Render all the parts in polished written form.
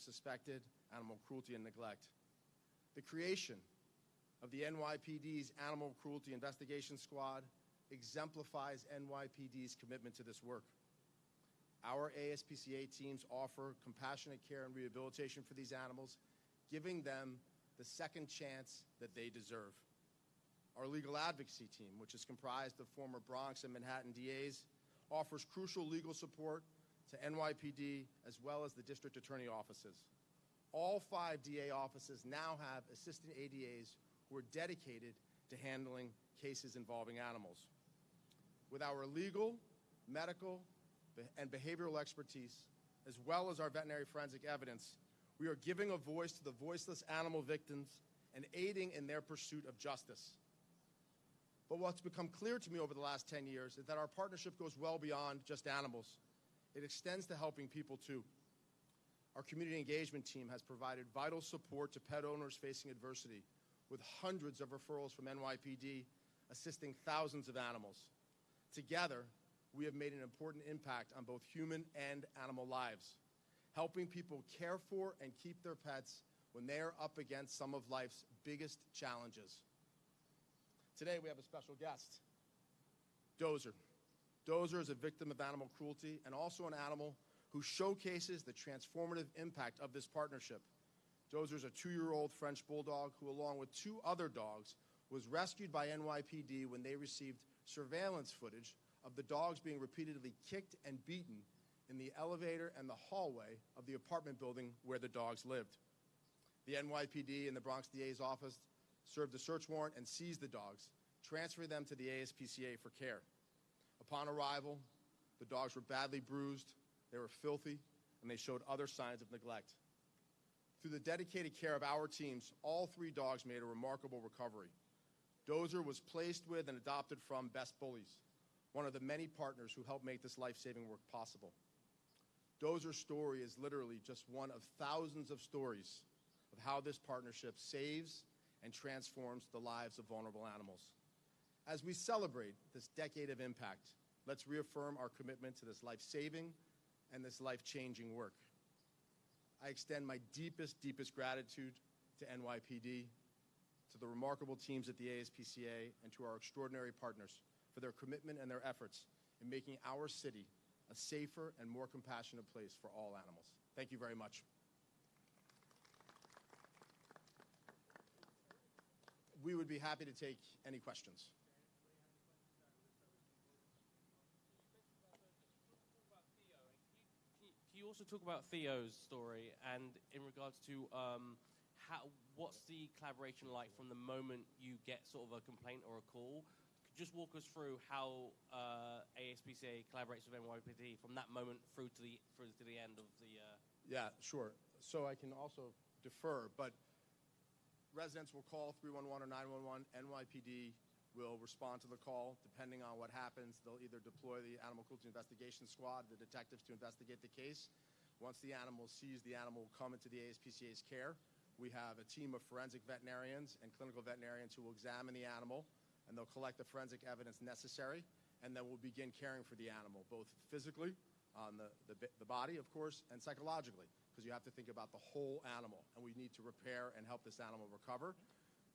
suspected animal cruelty and neglect. The creation of the NYPD's Animal Cruelty Investigation Squad exemplifies NYPD's commitment to this work. Our ASPCA teams offer compassionate care and rehabilitation for these animals, giving them the second chance that they deserve. Our legal advocacy team, which is comprised of former Bronx and Manhattan DAs, offers crucial legal support to NYPD as well as the district attorney offices. All 5 DA offices now have assistant ADAs who are dedicated to handling cases involving animals. With our legal, medical, and behavioral expertise, as well as our veterinary forensic evidence, we are giving a voice to the voiceless animal victims and aiding in their pursuit of justice. But what's become clear to me over the last 10 years is that our partnership goes well beyond just animals. It extends to helping people too. Our community engagement team has provided vital support to pet owners facing adversity, with hundreds of referrals from NYPD assisting thousands of animals. Together, we have made an important impact on both human and animal lives, helping people care for and keep their pets when they are up against some of life's biggest challenges. Today, we have a special guest, Dozer. Dozer is a victim of animal cruelty and also an animal who showcases the transformative impact of this partnership. Dozer is a 2-year-old French bulldog who, along with 2 other dogs, was rescued by NYPD when they received surveillance footage of the dogs being repeatedly kicked and beaten in the elevator and the hallway of the apartment building where the dogs lived. The NYPD and the Bronx DA's office served a search warrant and seized the dogs, transferring them to the ASPCA for care. Upon arrival, the dogs were badly bruised, they were filthy, and they showed other signs of neglect. Through the dedicated care of our teams, all 3 dogs made a remarkable recovery. Dozer was placed with and adopted from Best Bullies, one of the many partners who helped make this life-saving work possible. Dozer's story is literally just one of thousands of stories of how this partnership saves and transforms the lives of vulnerable animals. As we celebrate this decade of impact, let's reaffirm our commitment to this life-saving and this life-changing work. I extend my deepest gratitude to NYPD, to the remarkable teams at the ASPCA, and to our extraordinary partners for their commitment and their efforts in making our city a safer and more compassionate place for all animals. Thank you very much. We would be happy to take any questions. Can you also talk about Theo's story and in regards to what's the collaboration like from the moment you get sort of a complaint or a call? Just walk us through how ASPCA collaborates with NYPD from that moment through to the end of the. Yeah, sure. So I can also defer, but residents will call 311 or 911. NYPD will respond to the call. Depending on what happens, they'll either deploy the Animal Cruelty Investigation Squad, the detectives, to investigate the case. Once the animal is seized, the animal will come into the ASPCA's care. We have a team of forensic veterinarians and clinical veterinarians who will examine the animal, and they'll collect the forensic evidence necessary, and then we'll begin caring for the animal, both physically, on the body, of course, and psychologically, because you have to think about the whole animal, and we need to repair and help this animal recover.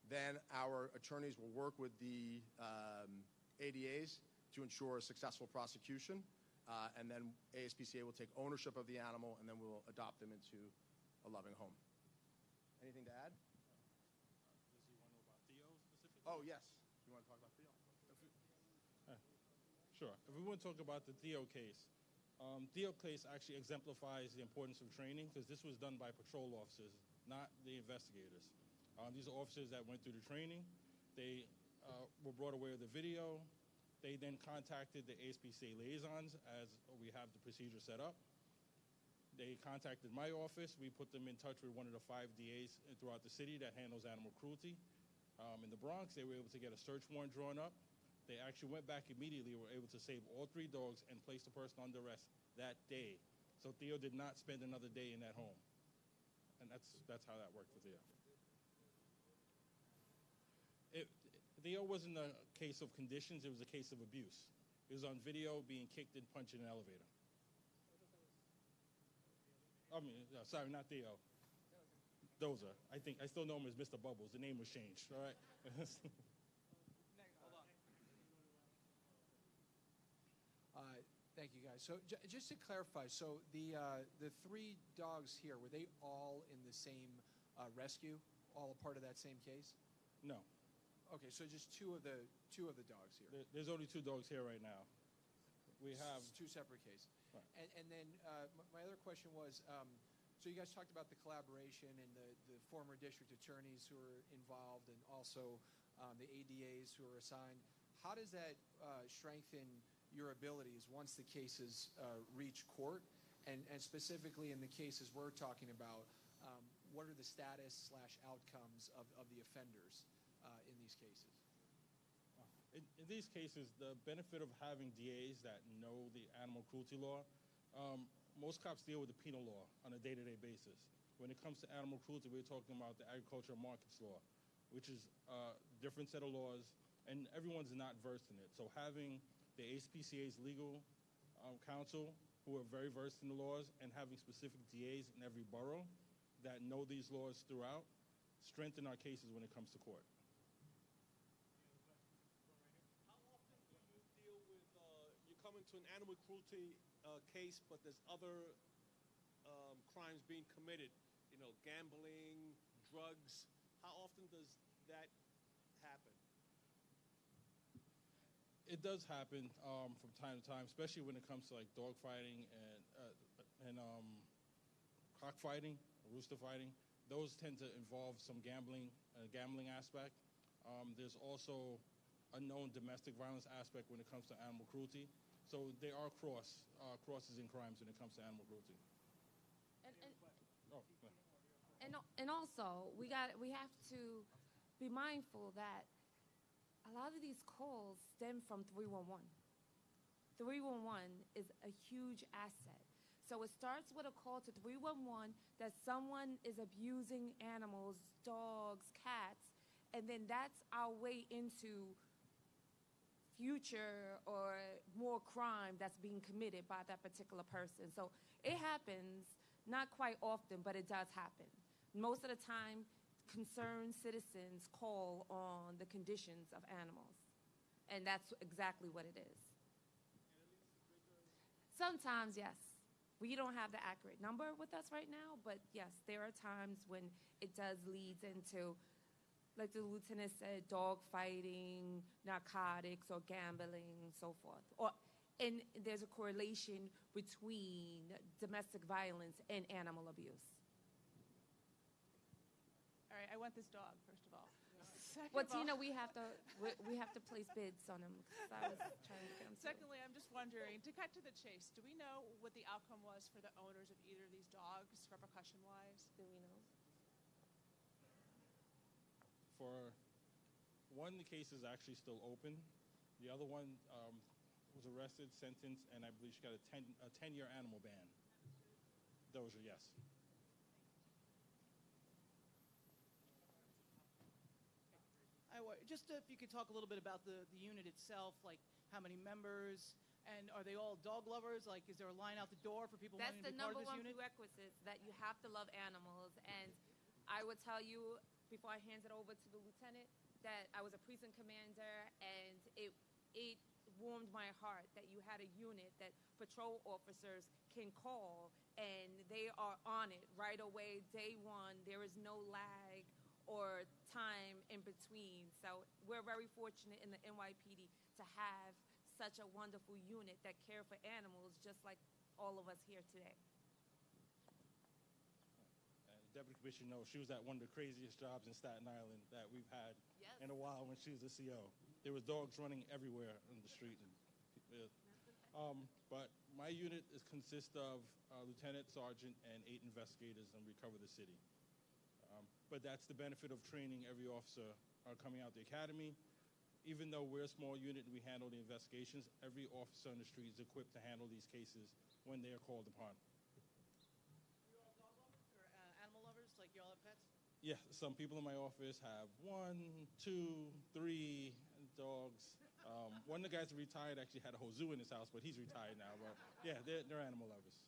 Then our attorneys will work with the ADAs to ensure a successful prosecution, and then ASPCA will take ownership of the animal, and then we'll adopt them into a loving home. Anything to add? Does he want to know about Theo specifically? Oh, yes. You want to talk about Theo? Sure. If we want to talk about the Theo case actually exemplifies the importance of training, because this was done by patrol officers, not the investigators. These are officers that went through the training. They were brought aware of the video. They then contacted the ASPCA liaisons as we have the procedure set up. They contacted my office. We put them in touch with one of the 5 DAs throughout the city that handles animal cruelty. In the Bronx, they were able to get a search warrant drawn up. They actually went back immediately, were able to save all 3 dogs and place the person under arrest that day. So Theo did not spend another day in that home. And that's how that worked for Theo. Theo wasn't a case of conditions, it was a case of abuse. It was on video being kicked and punched in an elevator. Sorry, not Theo. Dozer. I still know him as Mr. Bubbles. The name was changed, all right? Thank you, guys. So just to clarify, so the 3 dogs here, were they all in the same rescue, all a part of that same case? No. Okay, so just two of the dogs here. There's only 2 dogs here right now. We have 2 separate cases. Right. And then my other question was, so you guys talked about the collaboration and the former district attorneys who are involved, and also the ADAs who are assigned. How does that strengthen your abilities once the cases reach court? And specifically in the cases we're talking about, what are the status / outcomes of the offenders in these cases? In these cases, the benefit of having DAs that know the animal cruelty law, most cops deal with the penal law on a day-to-day basis. When it comes to animal cruelty, we're talking about the agricultural markets law, which is a different set of laws, and everyone's not versed in it. So having the ASPCA's legal counsel, who are very versed in the laws, and having specific DAs in every borough that know these laws throughout, strengthen our cases when it comes to court. Come into an animal cruelty case, but there's other crimes being committed, gambling, drugs. How often does that happen? It does happen from time to time, especially when it comes to like dog fighting and cockfighting, rooster fighting. Those tend to involve some gambling aspect. There's also a known domestic violence aspect when it comes to animal cruelty. So there are crosses in crimes when it comes to animal cruelty. And also, we have to be mindful that a lot of these calls stem from 311. 311 is a huge asset. So it starts with a call to 311 that someone is abusing animals, dogs, cats, and then that's our way into future or more crime that's being committed by that particular person. So it happens, not quite often, but it does happen. Most of the time, concerned citizens call on the conditions of animals, and that's exactly what it is. Sometimes, yes. We don't have the accurate number with us right now, but yes, there are times when it does lead into, like the lieutenant said, dog fighting, narcotics, or gambling, so forth. And there's a correlation between domestic violence and animal abuse. All right, I want this dog, first of all. Second Well, of all- Tina, we have to place bids on them. 'Cause I was trying to get them. Secondly, I'm just wondering, to cut to the chase, do we know what the outcome was for the owners of either of these dogs, repercussion-wise? Do we know? For one, the case is actually still open. The other one was arrested, sentenced, and I believe she got a 10-year animal ban. Dozer, yes. Just if you could talk a little bit about the unit itself, like how many members, and are they all dog lovers? Like, is there a line out the door for people That's wanting to the be part number of this one unit? prerequisite, that you have to love animals. And I would tell you, before I hand it over to the lieutenant, that I was a precinct commander, and it warmed my heart that you had a unit that patrol officers can call, and they are on it right away, day one. There is no lag or time in between. So we're very fortunate in the NYPD to have such a wonderful unit that care for animals, just like all of us here today. Deputy Commissioner knows she was at one of the craziest jobs in Staten Island that we've had Yes. in a while when she was a CO. There was dogs running everywhere in the street. But my unit consists of lieutenant, sergeant, and 8 investigators, and we cover the city. But that's the benefit of training every officer coming out the academy. Even though we're a small unit and we handle the investigations, every officer on the street is equipped to handle these cases when they are called upon. You all dog lovers or animal lovers? Like, you all have pets? Yeah, some people in my office have 1, 2, 3 dogs. One of the guys that retired actually had a whole zoo in his house, but he's retired now. But yeah, they're animal lovers.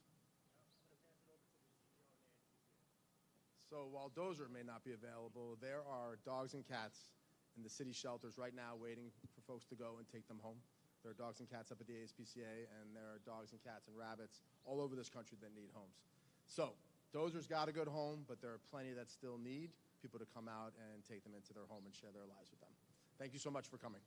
So while Dozer may not be available, there are dogs and cats in the city shelters right now waiting for folks to go and take them home. There are dogs and cats up at the ASPCA, and there are dogs and cats and rabbits all over this country that need homes. So Dozer's got a good home, but there are plenty that still need people to come out and take them into their home and share their lives with them. Thank you so much for coming.